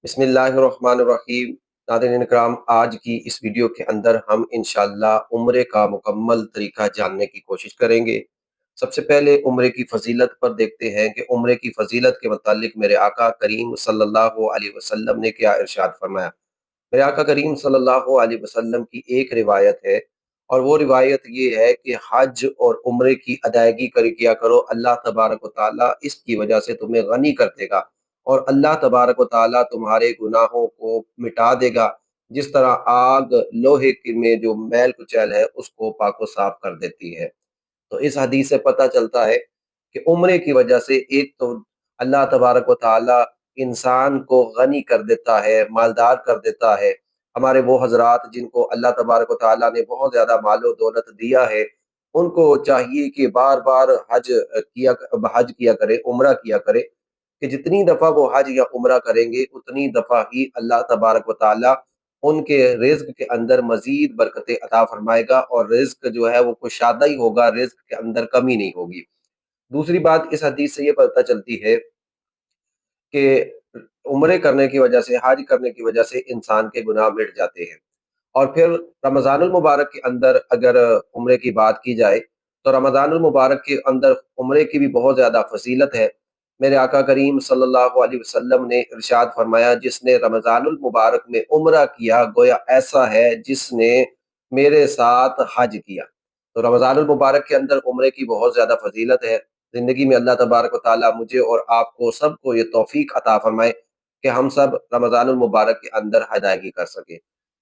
बिस्मिल्लाहिर्रहमानिर्रहीम। नाज़रीन इकराम, आज की इस वीडियो के अंदर हम इंशाअल्लाह उम्रे का मुकम्मल तरीका जानने की कोशिश करेंगे। सबसे पहले उम्रे की फ़जीलत पर देखते हैं कि उम्रे की फ़जीलत के मुतालिक मेरे आका करीम सल्लल्लाहु अलैहि वसल्लम ने क्या इरशाद फरमाया। मेरे आका करीम सल्लल्लाहु अलैहि वसल्लम की एक रिवायत है, और वो रिवायत ये है कि हज और उम्रे की अदायगी कर किया करो, अल्लाह तबारक व ताला इसकी वजह से तुम्हें गनी कर देगा, और अल्लाह तबारक व ताला तुम्हारे गुनाहों को मिटा देगा, जिस तरह आग लोहे की में जो मैल कुचैल है उसको पाको साफ कर देती है। तो इस हदीस से पता चलता है कि उम्रे की वजह से एक तो अल्लाह तबारक व ताला इंसान को गनी कर देता है, मालदार कर देता है। हमारे वो हज़रात जिनको अल्लाह तबारक व ताला ने बहुत ज़्यादा मालो दौलत दिया है, उनको चाहिए कि बार-बार हज किया करें, उम्रा किया करें, कि जितनी दफ़ा वो हज या उम्रा करेंगे, उतनी दफ़ा ही अल्लाह तबारक व ताला उनके रिज़्क़ के अंदर मज़ीद बरकतें अता फ़रमाएगा, और रिज़्क़ जो है वो कुशादा ही होगा, रिज़्क़ के अंदर कमी नहीं होगी। दूसरी बात इस हदीस से ये पता चलती है कि उम्रे करने की वजह से, हज करने की वजह से इंसान के गुनाह मिट जाते हैं। और फिर रमज़ानुल मुबारक के अंदर अगर उम्रे की बात की जाए, तो रमज़ानुल मुबारक के अंदर उम्रे की भी बहुत ज़्यादा फ़जीलत है। मेरे आका करीम सल्लल्लाहु अलैहि वसल्लम ने इरशाद फरमाया, जिसने रमज़ानुल मुबारक में उम्रा किया, गोया ऐसा है जिसने मेरे साथ हज किया। तो रमज़ानुल मुबारक के अंदर उम्रे की बहुत ज़्यादा फ़जीलत है। ज़िंदगी में अल्लाह तबारक व तआला मुझे और आपको सबको ये तौफ़ीक अता फ़रमाए कि हम सब रमज़ानुल मुबारक के अंदर अदायगी कर सकें।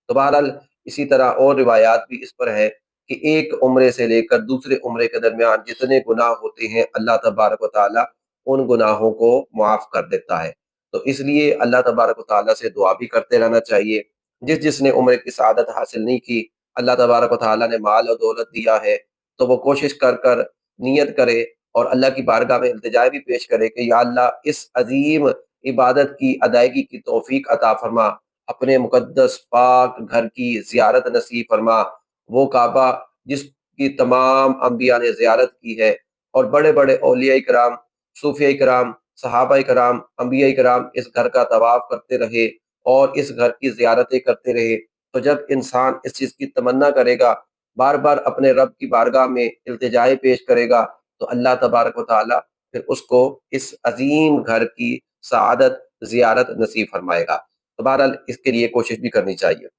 तो बहरहाल इसी तरह और रिवायात भी इस पर है कि एक उम्रे से लेकर दूसरे उम्रे के दरमियान जितने गुनाह होते हैं, अल्लाह तबारक व तआला उन गुनाहों को माफ़ कर देता है। तो इसलिए अल्लाह तबारक व तआला से दुआ भी करते रहना चाहिए। जिसने उम्र की सआदत हासिल नहीं की, अल्लाह तबारक व तआला ने माल और दौलत दिया है, तो वो कोशिश कर कर नियत करे और अल्लाह की बारगाह में इल्तिजा भी पेश करे कि या अल्लाह, इस अज़ीम इबादत की अदायगी की तौफ़ीक अता फ़रमा, अपने मुक़द्दस पाक घर की ज़ियारत नसीब फ़रमा, वो काबा जिसकी तमाम अंबिया ने ज़ियारत की है, और बड़े-बड़े औलिया इकराम, सूफिया इकराम, सहाबा इकराम, अंबिया इकराम इस घर का तवाफ़ करते रहे और इस घर की ज़ियारतें करते रहे। तो जब इंसान इस चीज़ की तमन्ना करेगा, बार-बार अपने रब की बारगाह में इल्तिजाएँ पेश करेगा, तो अल्लाह तबारक व तआला फिर उसको इस अज़ीम घर की सआदत, ज़ियारत नसीब फ़रमाएगा। तो बहरहाल इसके लिए कोशिश भी करनी चाहिए।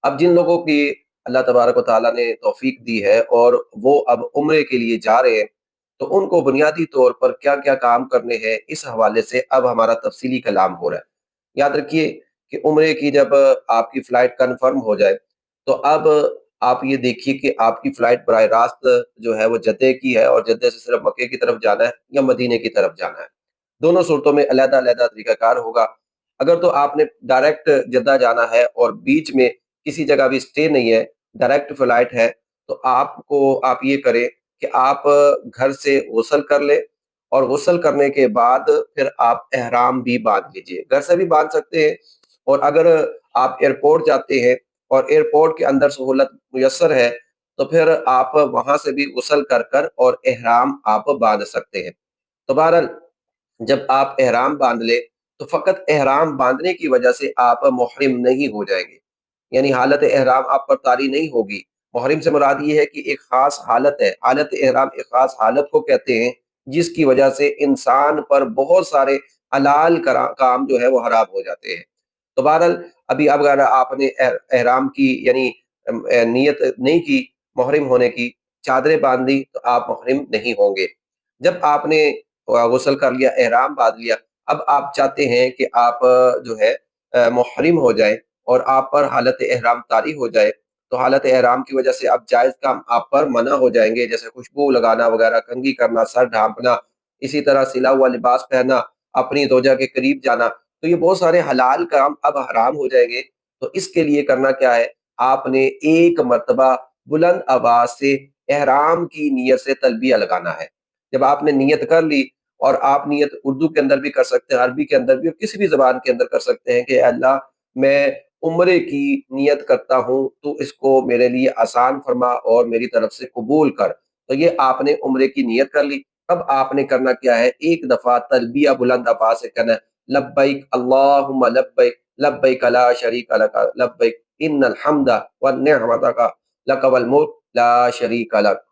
अब जिन लोगों की अल्लाह तबारक व तआला ने तौफ़ीक दी है और वो अब उम्रे के लिए जा रहे हैं, तो उनको बुनियादी तौर पर क्या-क्या काम करने हैं, इस हवाले से अब हमारा तफ़सीली कलाम हो रहा है। याद रखिए कि उम्रे की जब आपकी फ़्लाइट कन्फ़र्म हो जाए, तो अब आप ये देखिए कि आपकी फ़्लाइट बराह रास्त जो है वो जद्दे की है, और जद्दे से सिर्फ़ मक्के की तरफ जाना है या मदीने की तरफ जाना है। दोनों सूरतों में अलग-अलग तरीक़ाकार होगा। अगर तो आपने डायरेक्ट जद्दा जाना है और बीच में किसी जगह भी स्टे नहीं है, डायरेक्ट फ्लाइट है, तो आप ये करें कि आप घर से गुस्ल कर लें, और गुस्ल करने के बाद फिर आप एहराम भी बाँध लीजिए। घर से भी बाँध सकते हैं, और अगर आप एयरपोर्ट जाते हैं और एयरपोर्ट के अंदर सहूलत मुयस्सर है, तो फिर आप वहाँ से भी गुस्ल कर कर और एहराम आप बाँध सकते हैं। तो बहरहाल जब आप एहराम बाँध लें, तो फ़क़त एहराम बाँधने की वजह से आप मुहरिम नहीं हो जाएँगे। यानी हालत एहराम आप पर तारी नहीं होगी। मुहरिम से मुराद ये है कि एक ख़ास हालत है। हालत एहराम एक ख़ास हालत को कहते हैं, जिसकी वजह से इंसान पर बहुत सारे हलाल काम जो है वो हराम हो जाते हैं। तो बहरहाल अभी अब अगर आपने एहराम की यानी नियत नहीं की मुहरिम होने की, चादरें बाँध ली, तो आप मुहरिम नहीं होंगे। जब आपने गुस्ल कर लिया, एहराम बाँध लिया, अब आप चाहते हैं कि आप जो है मुहरिम हो जाएँ और आप पर हालत एहराम तारी हो जाए, तो हालत एहराम की वजह से अब जायज़ काम आप पर मना हो जाएँगे, जैसे खुशबू लगाना वगैरह, कंघी करना, सर ढाँपना, इसी तरह सिला हुआ लिबास पहनना, अपनी ज़ौजा के करीब जाना, तो ये बहुत सारे हलाल काम अब हराम हो जाएँगे। तो इसके लिए करना क्या है, आपने एक मर्तबा बुलंद आवाज़ से एहराम की नियत से तलबिया लगाना है। जब आपने नियत कर ली, और आप नियत उर्दू के अंदर भी कर सकते हैं, अरबी के अंदर भी, और किसी भी ज़बान के अंदर कर सकते हैं कि अल्लाह, मैं उम्रे की नियत करता हूँ, तो इसको मेरे लिए आसान फरमा और मेरी तरफ से कबूल कर। तो ये आपने उम्रे की नियत कर ली। अब आपने करना क्या है, एक दफ़ा तलबिया बुलंद आवाज़ से कहना है, लब्बैक अल्लाहुम्मा लब्बैक लब्बैक ला शरीक लक लब्बैक इन्नल हम्दा वन निअमतक लक वल मुल्क ला शरीक लक।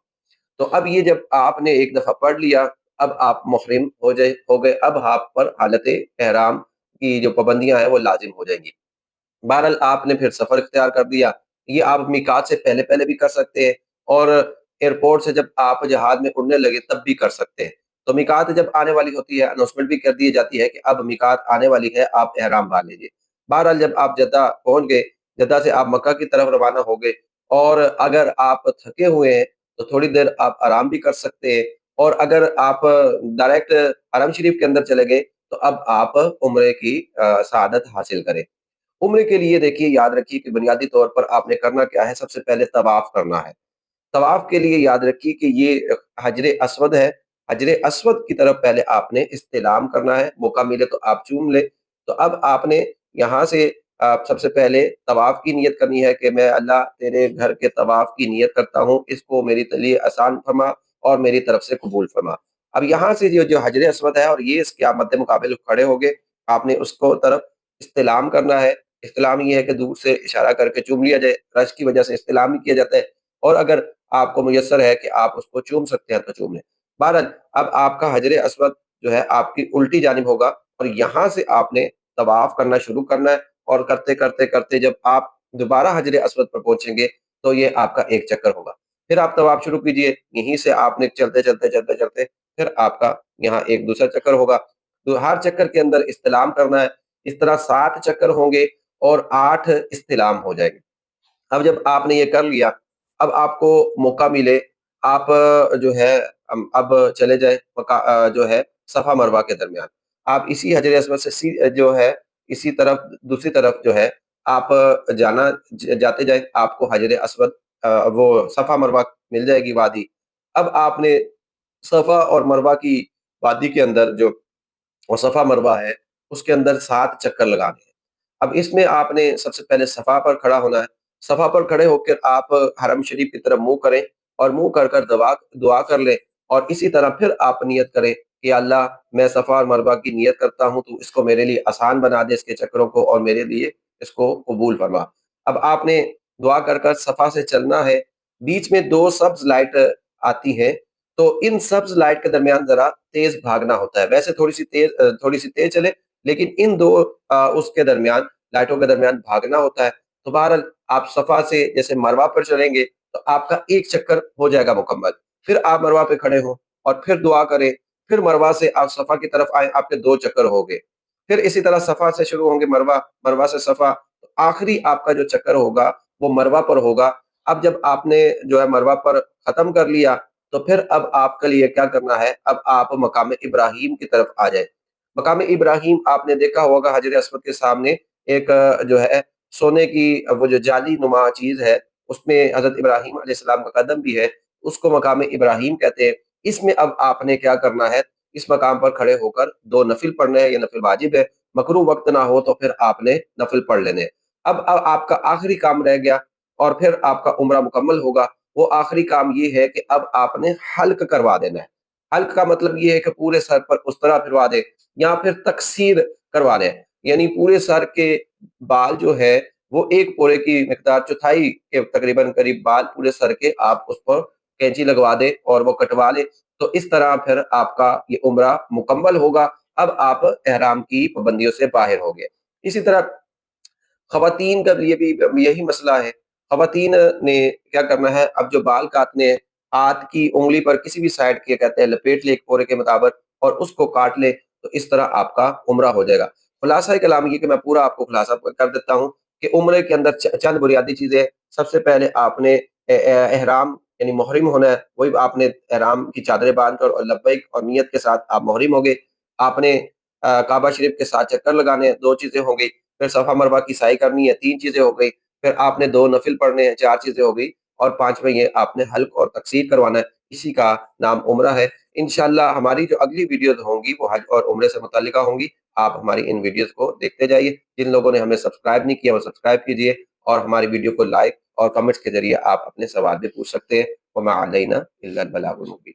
तो अब ये जब आपने एक दफा पढ़ लिया, अब आप मुहरिम हो गए, अब आप पर हालत एहराम की जो पाबंदियां हैं वो लाजिम हो जाएंगी। बहरहाल आपने फिर सफ़र इख्तियार कर दिया। ये आप मीक़ात से पहले-पहले भी कर सकते हैं और एयरपोर्ट से जब आप जहाज़ में उड़ने लगे तब भी कर सकते हैं। तो मीक़ात जब आने वाली होती है, अनाउंसमेंट भी कर दी जाती है कि अब मीक़ात आने वाली है, आप इहराम बाँध लीजिए। बहरहाल जब आप जद्दा पहुँच गए, जद्दा से आप मक्का की तरफ रवाना हो गए और अगर आप थके हुए हैं, तो थोड़ी देर आप आराम भी कर सकते हैं और अगर आप डायरेक्ट हरम शरीफ के अंदर चले गए, तो अब आप उम्रे की सआदत हासिल करें। उम्र के लिए देखिए याद रखिए कि बुनियादी तौर पर आपने करना क्या है, सबसे पहले तवाफ़ करना है। तवाफ़ के लिए याद रखिए कि ये हजरे अस्वद है, हजरे अस्वद की तरफ पहले आपने इस्तिलाम करना है, मौका मिले तो आप चूम लें। तो अब आपने यहाँ से सबसे पहले तवाफ़ की नियत करनी है कि मैं अल्लाह तेरे घर के तवाफ़ की नियत करता हूँ, इसको मेरे लिए आसान फरमा और मेरी तरफ से कबूल फरमा। अब यहाँ से जो हजरे अस्वद है और ये इसके आप मद्दे मुकाबिल खड़े हो गए, आपने उसको तरफ इस्तिलाम करना है। इस्तिलाम ये है कि दूर से इशारा करके चूम लिया जाए, रश की वजह से इस्तिलाम नहीं किया जाता है और अगर आपको मुयस्सर है कि आप उसको चूम सकते हैं तो चूम लें। बहरहाल अब आपका हजरे अस्वद जो है आपकी उल्टी जानिब होगा और यहाँ से आपने तवाफ़ करना शुरू करना है और करते जब आप दोबारा हजरे अस्वद पर पहुँचेंगे, तो ये आपका एक चक्कर होगा। फिर आप तवाफ़ शुरू कीजिए, यहीं से आपने चलते फिर आपका यहाँ एक दूसरा चक्कर होगा। तो हर चक्कर के अंदर इस्तिलाम करना है, इस तरह 7 चक्कर होंगे और 8 इस्तिलाम हो जाएँगे। अब जब आपने ये कर लिया, अब आपको मौका मिले, आप जो है अब चले जाएँ जो है सफ़ा मरवा के दरमियान। आप इसी हजर अस्वद से जो है इसी तरफ दूसरी तरफ जो है आप जाना ज जाते जाएँ, आपको हजर अस्वद वो सफ़ा मरवा मिल जाएगी वादी। अब आपने सफ़ा और मरवा की वादी के अंदर जो और सफ़ा मरवा है, उसके अंदर 7 चक्कर लगाने हैं। अब इसमें आपने सबसे पहले सफ़ा पर खड़ा होना है। सफ़ा पर खड़े होकर आप हरम शरीफ की तरफ मुँह करें और मुँह कर कर दवा दुआ कर लें और इसी तरह फिर आप नियत करें कि अल्लाह मैं सफ़ा और मरवा की नियत करता हूँ, तू इसको मेरे लिए आसान बना दे इसके चक्करों को और मेरे लिए इसको कबूल फरमा। अब आपने दुआ कर कर सफ़ा से चलना है, बीच में 2 सब्ज़ लाइट आती हैं, तो इन सब्ज़ लाइट के दरमियान ज़रा तेज़ भागना होता है। वैसे थोड़ी-सी तेज़ चलें, लेकिन इन 2 उसके दरमियान लाइटों के दरमियान भागना होता है। तो बहरहाल आप सफ़ा से जैसे मरवा पर चलेंगे, तो आपका 1 चक्कर हो जाएगा मुकम्मल। फिर आप मरवा पे खड़े हों और फिर दुआ करें, फिर मरवा से आप सफ़ा की तरफ आएँ, आपके 2 चक्कर हो गए। फिर इसी तरह सफ़ा से शुरू होंगे मरवा, मरवा से सफ़ा, तो आखिरी आपका जो चक्कर होगा, वो मरवा पर होगा। अब जब आपने जो है मरवा पर ख़त्म कर लिया, तो फिर अब आपके लिए क्या करना है, अब आप मकाम इब्राहीम की तरफ आ जाएँ। मकाम इब्राहीम आपने देखा होगा हजर अस्वद के सामने एक जो है सोने की वो जो जाली नुमा चीज़ है, उसमें हज़रत इब्राहीम अलैहिस्सलाम का कदम भी है, उसको मकाम इब्राहीम कहते हैं। इसमें अब आपने क्या करना है, इस मकाम पर खड़े होकर 2 नफ़िल पढ़ने हैं, ये नफ़िल वाजिब है, मकरूह वक़्त ना हो तो फिर आपने नफ़िल पढ़ लेने हैं। अब आपका आखिरी काम रह गया और फिर आपका उम्रा मुकम्मल होगा। वो आखिरी काम ये है कि अब आपने हल्क करवा देना है। हल्क का मतलब ये है कि पूरे सर पर उस तरह फिरवा दें या फिर तकसीर करवा दें। यानी पूरे सर के बाल जो है वो 1 पोरे की मिकदार चौथाई के तकरीबन करीब बाल पूरे सर के आप उस पर कैंची लगवा दें और वो कटवा लें। तो इस तरह फिर आपका ये उम्रा मुकम्मल होगा। अब आप इहराम की पाबंदियों से बाहर हो गए। इसी तरह ख़वातीन का लिए भी यही मसला है। ख़वातीन ने क्या करना है, अब जो बाल काटने हैं, हाथ की उँगली पर किसी भी साइड के कहते हैं लपेट ले एक पोरे के मुताबिक और उसको काट ले, तो इस तरह आपका उम्रा हो जाएगा। खुलासा कलाम ये कि मैं पूरा आपको खुलासा कर देता हूँ कि उम्रे के अंदर चंद बुनियादी चीज़ें हैं। सबसे पहले आपने इहराम यानी मुहरिम होना है, वही आपने इहराम की चादरें बाँध कर और लब्बैक और नियत के साथ आप मुहरिम हो गए। आपने काबा शरीफ के 7 चक्कर लगाने हैं, 2 चीज़ें हो गई। फिर सफ़ा मरवा की साई करनी है, 3 चीज़ें हो गई। फिर आपने 2 नफ़िल पढ़ने हैं, 4 चीज़ें हो गई और 5वां ये आपने हल्क और तकसीर करवाना है, इसी का नाम उम्रा है। इंशाअल्लाह हमारी जो अगली वीडियोज़ होंगी वो हज और उम्रे से मुतल्लिका होंगी। आप हमारी इन वीडियोज़ को देखते जाइए। जिन लोगों ने हमें सब्सक्राइब नहीं किया वो सब्सक्राइब कीजिए और हमारी वीडियो को लाइक और कमेंट्स के ज़रिए आप अपने सवाल भी पूछ सकते हैं। वमा अलैना इल्लल बलागुल मुबीन।